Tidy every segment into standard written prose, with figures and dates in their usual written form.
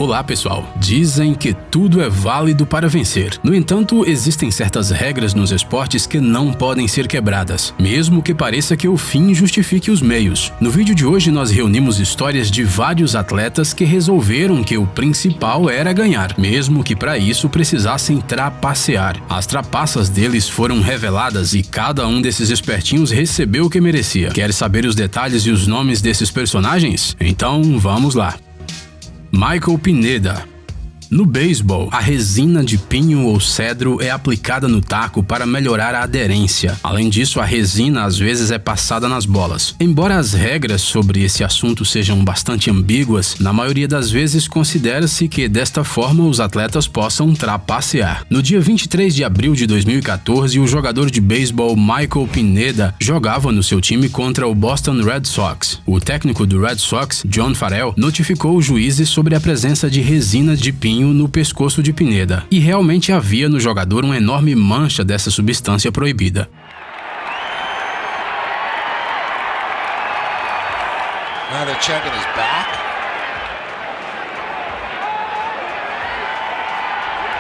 Olá pessoal, dizem que tudo é válido para vencer. No entanto, existem certas regras nos esportes que não podem ser quebradas, mesmo que pareça que o fim justifique os meios. No vídeo de hoje nós reunimos histórias de vários atletas que resolveram que o principal era ganhar, mesmo que para isso precisassem trapacear. As trapaças deles foram reveladas e cada um desses espertinhos recebeu o que merecia. Quer saber os detalhes e os nomes desses personagens? Então vamos lá. Michael Pineda. No beisebol, a resina de pinho ou cedro é aplicada no taco para melhorar a aderência. Além disso, a resina às vezes é passada nas bolas. Embora as regras sobre esse assunto sejam bastante ambíguas, na maioria das vezes considera-se que desta forma os atletas possam trapacear. No dia 23 de abril de 2014, o jogador de beisebol Michael Pineda jogava no seu time contra o Boston Red Sox. O técnico do Red Sox, John Farrell, notificou os juízes sobre a presença de resina de pinho no pescoço de Pineda, e realmente havia no jogador uma enorme mancha dessa substância proibida. Now they're checking his back.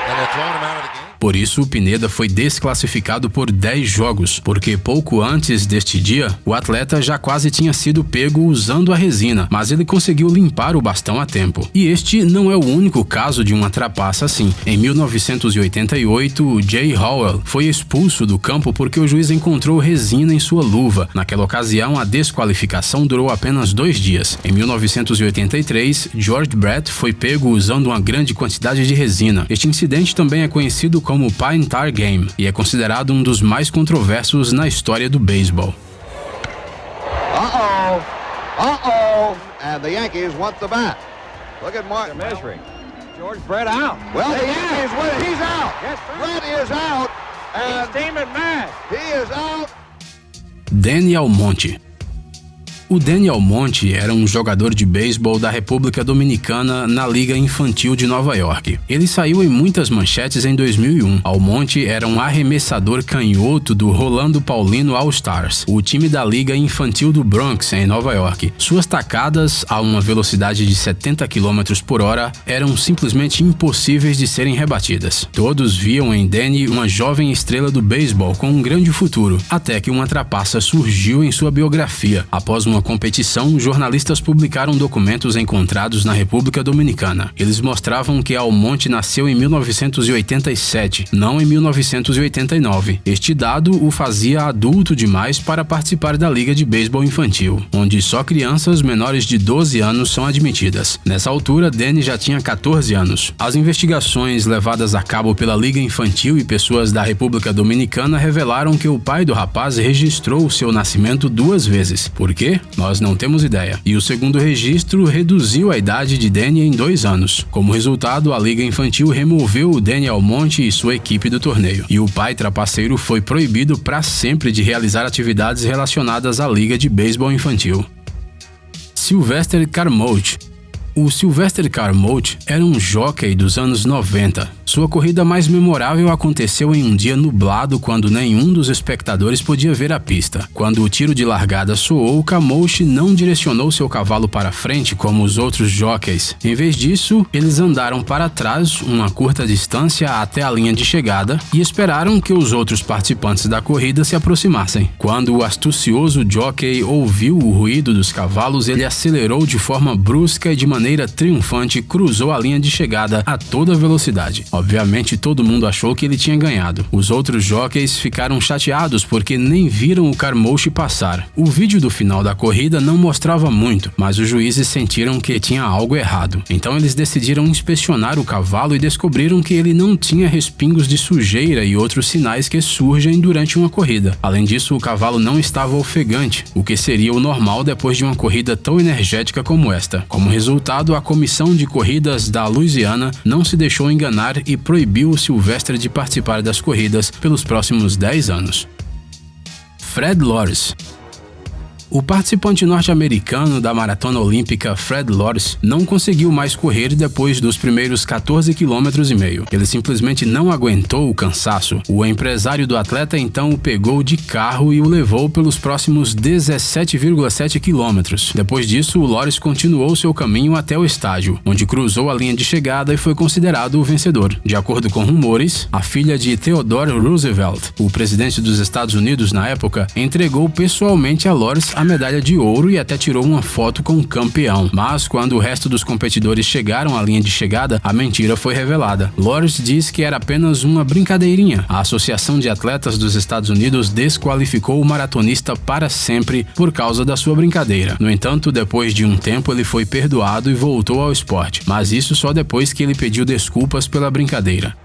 And they're throwing him out of the game. Por isso, Pineda foi desclassificado por 10 jogos, porque pouco antes deste dia, o atleta já quase tinha sido pego usando a resina, mas ele conseguiu limpar o bastão a tempo. E este não é o único caso de uma trapaça assim. Em 1988, Jay Howell foi expulso do campo porque o juiz encontrou resina em sua luva. Naquela ocasião, a desqualificação durou apenas 2 dias. Em 1983, George Brett foi pego usando uma grande quantidade de resina. Este incidente também é conhecido como o Pine Tar Game e é considerado um dos mais controversos na história do beisebol. And the Yankees want the bat. Look at Martin measuring. George Brett out. Well, the Yankees win it. He's out. Yes, Brett is out. And he's steaming mad. He is out. Danny Almonte. O Danny Almonte era um jogador de beisebol da República Dominicana na Liga Infantil de Nova York. Ele saiu em muitas manchetes em 2001. Almonte era um arremessador canhoto do Rolando Paulino All-Stars, o time da Liga Infantil do Bronx, em Nova York. Suas tacadas, a uma velocidade de 70 km por hora, eram simplesmente impossíveis de serem rebatidas. Todos viam em Danny uma jovem estrela do beisebol com um grande futuro, até que uma trapaça surgiu em sua biografia. Após uma competição, jornalistas publicaram documentos encontrados na República Dominicana. Eles mostravam que Almonte nasceu em 1987, não em 1989. Este dado o fazia adulto demais para participar da Liga de Beisebol Infantil, onde só crianças menores de 12 anos são admitidas. Nessa altura, Danny já tinha 14 anos. As investigações levadas a cabo pela Liga Infantil e pessoas da República Dominicana revelaram que o pai do rapaz registrou o seu nascimento 2 vezes. Por quê? Nós não temos ideia. E o segundo registro reduziu a idade de Danny em 2 anos. Como resultado, a Liga Infantil removeu o Danny Almonte e sua equipe do torneio. E o pai trapaceiro foi proibido para sempre de realizar atividades relacionadas à Liga de Beisebol Infantil. Sylvester Carmouche. O Sylvester Carmouche era um jockey dos anos 90. Sua corrida mais memorável aconteceu em um dia nublado quando nenhum dos espectadores podia ver a pista. Quando o tiro de largada soou, Carmouche não direcionou seu cavalo para frente como os outros jockeys. Em vez disso, eles andaram para trás uma curta distância até a linha de chegada e esperaram que os outros participantes da corrida se aproximassem. Quando o astucioso jockey ouviu o ruído dos cavalos, ele acelerou de forma brusca e de maneira triunfante cruzou a linha de chegada a toda velocidade. Obviamente, todo mundo achou que ele tinha ganhado. Os outros jockeys ficaram chateados porque nem viram o Carmouche passar. O vídeo do final da corrida não mostrava muito, mas os juízes sentiram que tinha algo errado. Então eles decidiram inspecionar o cavalo e descobriram que ele não tinha respingos de sujeira e outros sinais que surgem durante uma corrida. Além disso, o cavalo não estava ofegante, o que seria o normal depois de uma corrida tão energética como esta. Como resultado, a comissão de corridas da Louisiana não se deixou enganar e proibiu o Sylvester de participar das corridas pelos próximos 10 anos. Fred Lorz. O participante norte-americano da maratona olímpica Fred Lorz não conseguiu mais correr depois dos primeiros 14,5 km. Ele simplesmente não aguentou o cansaço. O empresário do atleta então o pegou de carro e o levou pelos próximos 17,7 km. Depois disso, o Lorz continuou seu caminho até o estádio, onde cruzou a linha de chegada e foi considerado o vencedor. De acordo com rumores, a filha de Theodore Roosevelt, o presidente dos Estados Unidos na época, entregou pessoalmente a Lorz a medalha de ouro e até tirou uma foto com o campeão. Mas quando o resto dos competidores chegaram à linha de chegada, a mentira foi revelada. Lorz disse que era apenas uma brincadeirinha. A Associação de Atletas dos Estados Unidos desqualificou o maratonista para sempre por causa da sua brincadeira. No entanto, depois de um tempo ele foi perdoado e voltou ao esporte, mas isso só depois que ele pediu desculpas pela brincadeira.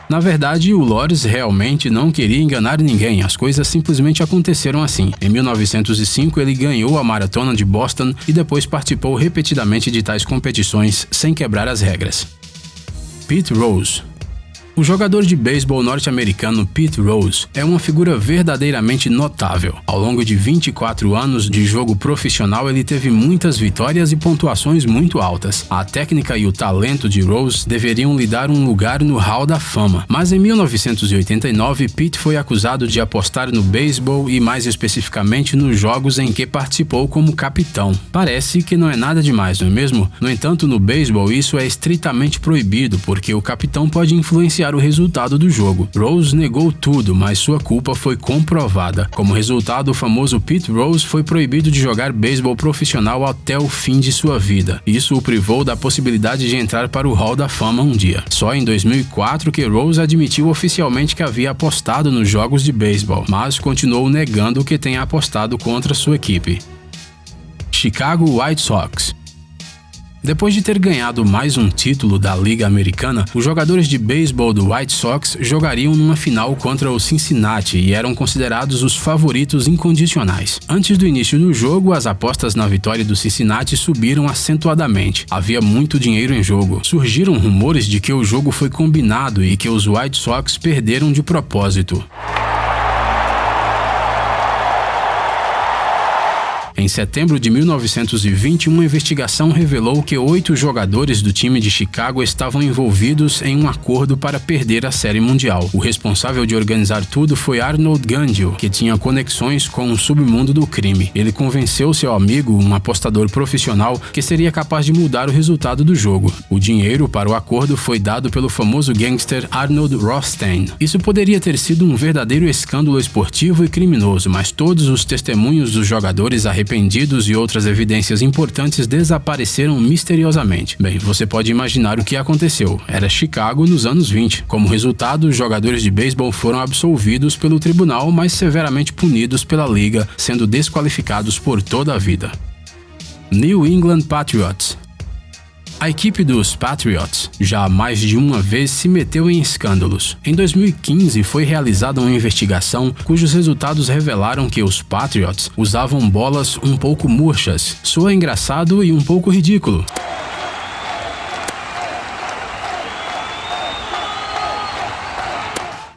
Na verdade, o Lorz realmente não queria enganar ninguém, as coisas simplesmente aconteceram assim. Em 1905, ele ganhou a maratona de Boston e depois participou repetidamente de tais competições sem quebrar as regras. Pete Rose. O jogador de beisebol norte-americano Pete Rose é uma figura verdadeiramente notável. Ao longo de 24 anos de jogo profissional, ele teve muitas vitórias e pontuações muito altas. A técnica e o talento de Rose deveriam lhe dar um lugar no Hall da Fama. Mas em 1989, Pete foi acusado de apostar no beisebol e mais especificamente nos jogos em que participou como capitão. Parece que não é nada demais, não é mesmo? No entanto, no beisebol isso é estritamente proibido, porque o capitão pode influenciar o resultado do jogo. Rose negou tudo, mas sua culpa foi comprovada. Como resultado, o famoso Pete Rose foi proibido de jogar beisebol profissional até o fim de sua vida. Isso o privou da possibilidade de entrar para o Hall da Fama um dia. Só em 2004 que Rose admitiu oficialmente que havia apostado nos jogos de beisebol, mas continuou negando que tenha apostado contra sua equipe. Chicago White Sox. Depois de ter ganhado mais um título da Liga Americana, os jogadores de beisebol do White Sox jogariam numa final contra o Cincinnati e eram considerados os favoritos incondicionais. Antes do início do jogo, as apostas na vitória do Cincinnati subiram acentuadamente. Havia muito dinheiro em jogo. Surgiram rumores de que o jogo foi combinado e que os White Sox perderam de propósito. Em setembro de 1920, uma investigação revelou que 8 jogadores do time de Chicago estavam envolvidos em um acordo para perder a Série Mundial. O responsável de organizar tudo foi Arnold Gandil, que tinha conexões com o submundo do crime. Ele convenceu seu amigo, um apostador profissional, que seria capaz de mudar o resultado do jogo. O dinheiro para o acordo foi dado pelo famoso gangster Arnold Rothstein. Isso poderia ter sido um verdadeiro escândalo esportivo e criminoso, mas todos os testemunhos dos jogadores arrependidos e outras evidências importantes desapareceram misteriosamente. Bem, você pode imaginar o que aconteceu. Era Chicago nos anos 20. Como resultado, os jogadores de beisebol foram absolvidos pelo tribunal, mas severamente punidos pela liga, sendo desqualificados por toda a vida. New England Patriots. A equipe dos Patriots já mais de uma vez se meteu em escândalos. Em 2015 foi realizada uma investigação cujos resultados revelaram que os Patriots usavam bolas um pouco murchas. Soa engraçado e um pouco ridículo.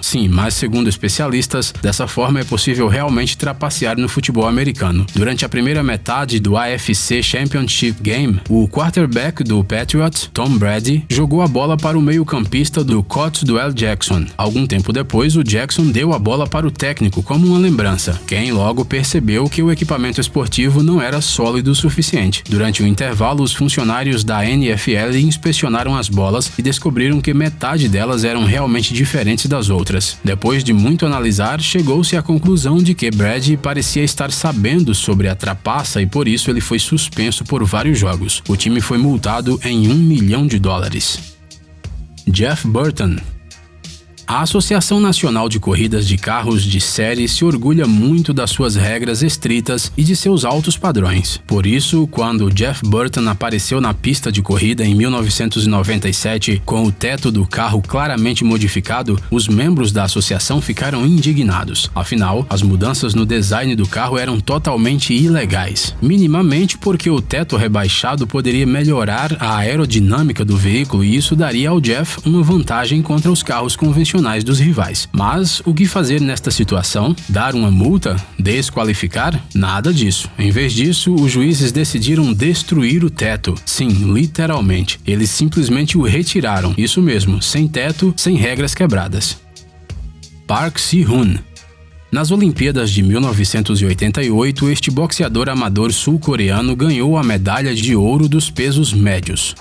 Sim, mas segundo especialistas, dessa forma é possível realmente trapacear no futebol americano. Durante a primeira metade do AFC Championship Game, o quarterback do Patriots, Tom Brady, jogou a bola para o meio-campista do Colts, Duell Jackson. Algum tempo depois, o Jackson deu a bola para o técnico como uma lembrança, quem logo percebeu que o equipamento esportivo não era sólido o suficiente. Durante o intervalo, os funcionários da NFL inspecionaram as bolas e descobriram que metade delas eram realmente diferentes das outras. Depois de muito analisar, chegou-se à conclusão de que Brady parecia estar sabendo sobre a trapaça e por isso ele foi suspenso por vários jogos. O time foi multado em $1 milhão. Jeff Burton. A Associação Nacional de Corridas de Carros de Série se orgulha muito das suas regras estritas e de seus altos padrões. Por isso, quando Jeff Burton apareceu na pista de corrida em 1997 com o teto do carro claramente modificado, os membros da associação ficaram indignados. Afinal, as mudanças no design do carro eram totalmente ilegais. Minimamente porque o teto rebaixado poderia melhorar a aerodinâmica do veículo e isso daria ao Jeff uma vantagem contra os carros convencionais. profissionais dos rivais. Mas o que fazer nesta situação? Dar uma multa? Desqualificar? Nada disso. Em vez disso, os juízes decidiram destruir o teto. Sim, literalmente. Eles simplesmente o retiraram. Isso mesmo, sem teto, sem regras quebradas. Park Si-hoon. Nas Olimpíadas de 1988, este boxeador amador sul-coreano ganhou a medalha de ouro dos pesos médios.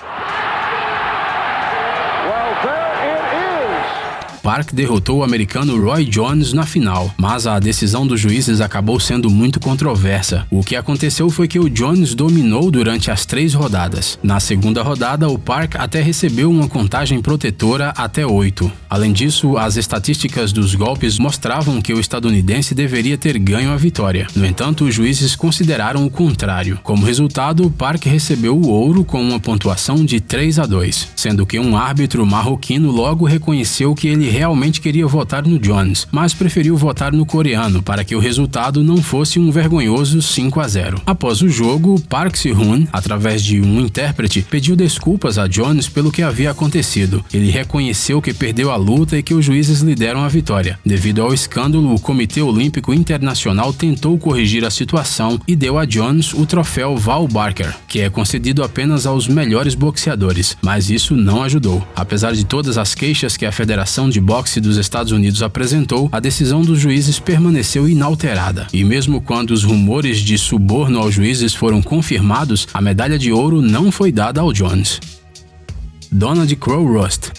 Park derrotou o americano Roy Jones na final, mas a decisão dos juízes acabou sendo muito controversa. O que aconteceu foi que o Jones dominou durante as 3 rodadas. Na segunda rodada, o Park até recebeu uma contagem protetora até 8. Além disso, as estatísticas dos golpes mostravam que o estadunidense deveria ter ganho a vitória. No entanto, os juízes consideraram o contrário. Como resultado, Park recebeu o ouro com uma pontuação de 3-2, sendo que um árbitro marroquino logo reconheceu que ele realmente queria votar no Jones, mas preferiu votar no coreano para que o resultado não fosse um vergonhoso 5-0. Após o jogo, Park Si-hoon, através de um intérprete, pediu desculpas a Jones pelo que havia acontecido. Ele reconheceu que perdeu a luta e que os juízes lhe deram a vitória. Devido ao escândalo, o Comitê Olímpico Internacional tentou corrigir a situação e deu a Jones o troféu Val Barker, que é concedido apenas aos melhores boxeadores, mas isso não ajudou. Apesar de todas as queixas que a Federação de Boxe dos Estados Unidos apresentou, a decisão dos juízes permaneceu inalterada. E mesmo quando os rumores de suborno aos juízes foram confirmados, a medalha de ouro não foi dada ao Jones. Donald Crow Rust.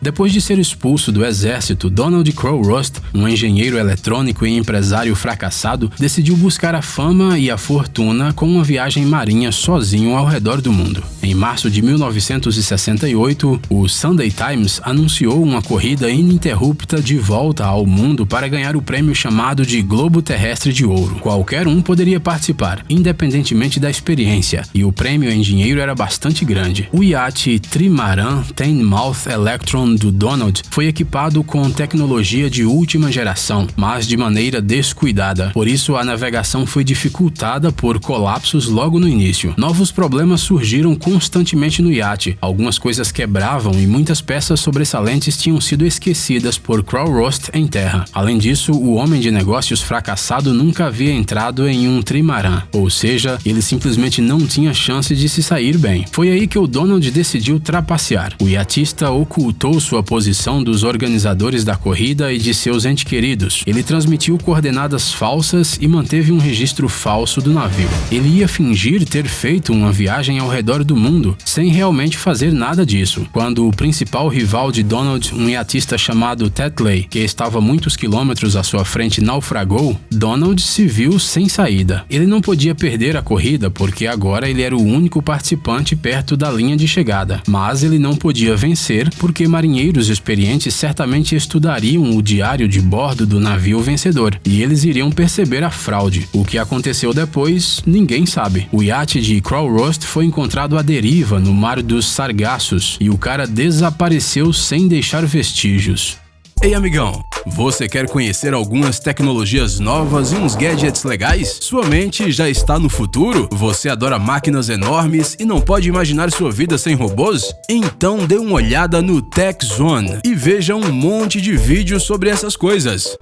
Depois de ser expulso do exército, Donald Crow Rust, um engenheiro eletrônico e empresário fracassado, decidiu buscar a fama e a fortuna com uma viagem marinha sozinho ao redor do mundo. Em março de 1968, o Sunday Times anunciou uma corrida ininterrupta de volta ao mundo para ganhar o prêmio chamado de Globo Terrestre de Ouro. Qualquer um poderia participar, independentemente da experiência, e o prêmio em dinheiro era bastante grande. O iate Trimaran Teignmouth Electron do Donald foi equipado com tecnologia de última geração, mas de maneira descuidada. Por isso, a navegação foi dificultada por colapsos logo no início. Novos problemas surgiram constantemente no iate. Algumas coisas quebravam e muitas peças sobressalentes tinham sido esquecidas por Crow Rust em terra. Além disso, o homem de negócios fracassado nunca havia entrado em um trimaran, ou seja, ele simplesmente não tinha chance de se sair bem. Foi aí que o Donald decidiu trapacear. O iatista ocultou sua posição dos organizadores da corrida e de seus entes queridos. Ele transmitiu coordenadas falsas e manteve um registro falso do navio. Ele ia fingir ter feito uma viagem ao redor do mundo, sem realmente fazer nada disso. Quando o principal rival de Donald, um iatista chamado Tetley, que estava muitos quilômetros à sua frente, naufragou, Donald se viu sem saída. Ele não podia perder a corrida porque agora ele era o único participante perto da linha de chegada. Mas ele não podia vencer porque marinheiros experientes certamente estudariam o diário de bordo do navio vencedor e eles iriam perceber a fraude. O que aconteceu depois, ninguém sabe. O iate de Crow Rust foi encontrado à deriva no Mar dos Sargassos e o cara desapareceu sem deixar vestígios. Ei, amigão, você quer conhecer algumas tecnologias novas e uns gadgets legais? Sua mente já está no futuro? Você adora máquinas enormes e não pode imaginar sua vida sem robôs? Então dê uma olhada no Tech Zone e veja um monte de vídeos sobre essas coisas.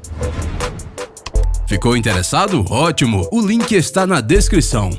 Ficou interessado? Ótimo! O link está na descrição.